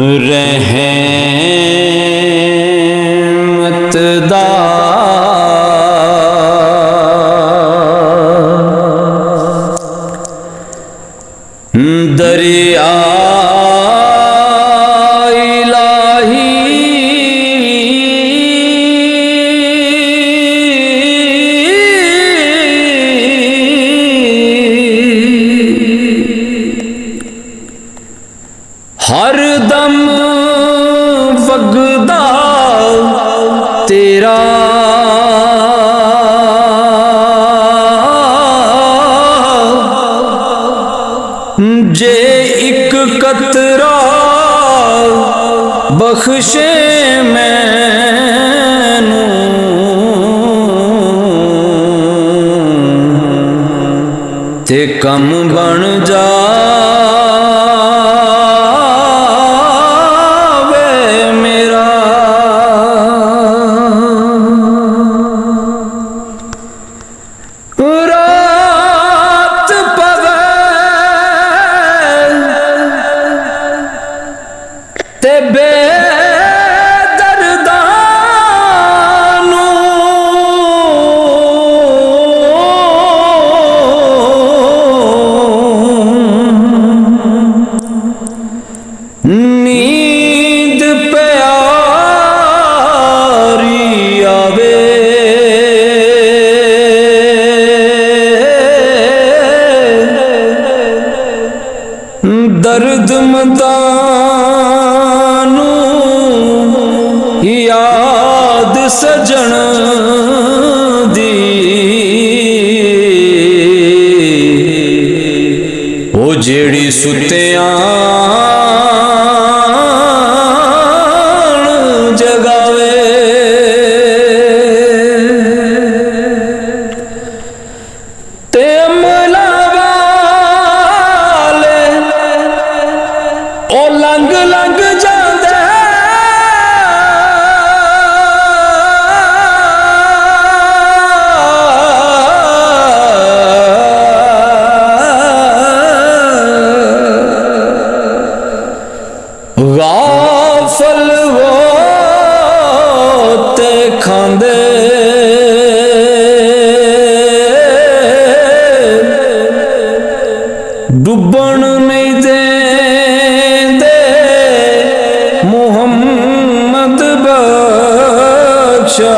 रहमत दा दरिया हर दम वगदा तेरा जे एक कतरा बख्शे मैनू ते कम बन जा नींद प्यारी आवे दर्द मदानू याद सजन दी ओ जेड़ी सुत्तियां जगावे ते अमला वाले ओ लंघ लंघ जांदे गाफल वो ते खांदे डुबन नहीं देंदे मुहम्मद बख्शा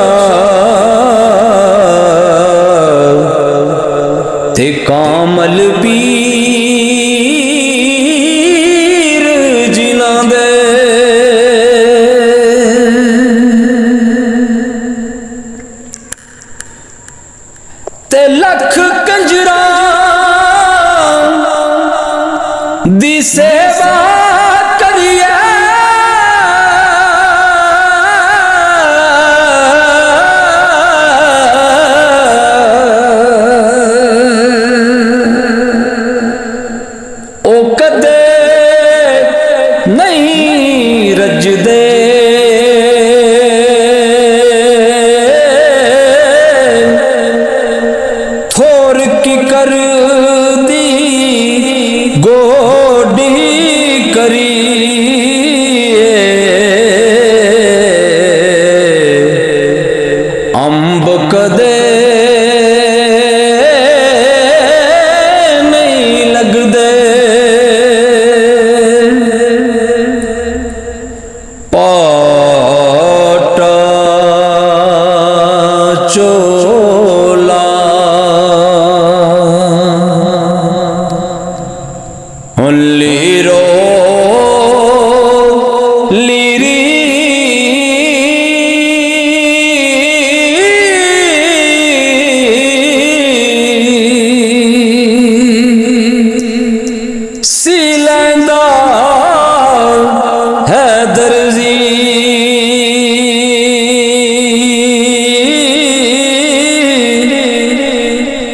ते कामल पीर जिना दे ते लख कंजरा दी सेवा करिए ओ कदे नहीं रजदे थोर की कर दी गोडी करी अंब कदे नहीं लगदे पाटा चोला लीरो लीरी सिलंदा है दर्जी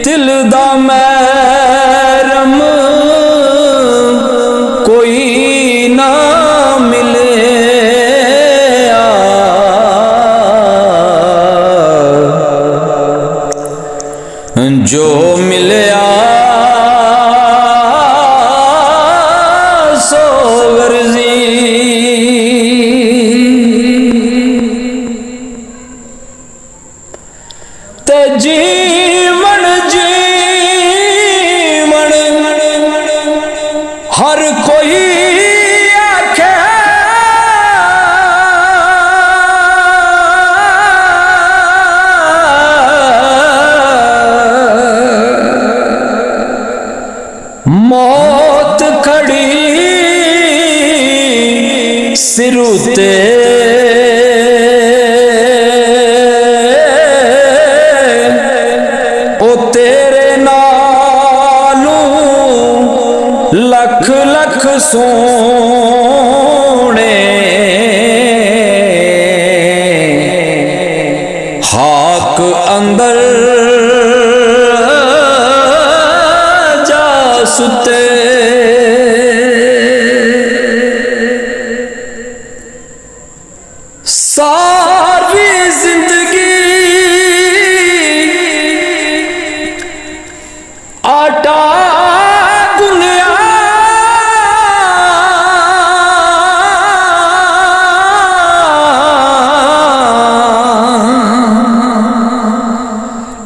दिल दा मैरम कोई ना मिले जो मिलया सो वर्जी सिर उते ओ तेरे नालू लख लख सोने हाक अंदर जा सुते सारी जिंदगी आटा गुनिया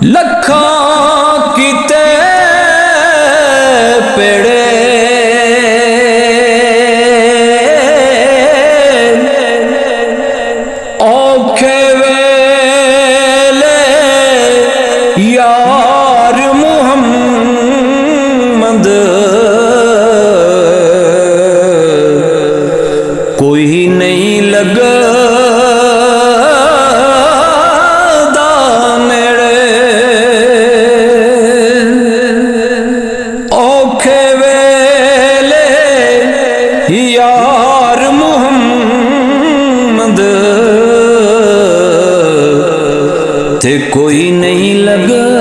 लखा किते पेड़े औखे वेले यार मुहम्मद कोई नहीं लगदा मेरे औखे वेले यार मुहम्मद ते कोई नहीं लगदा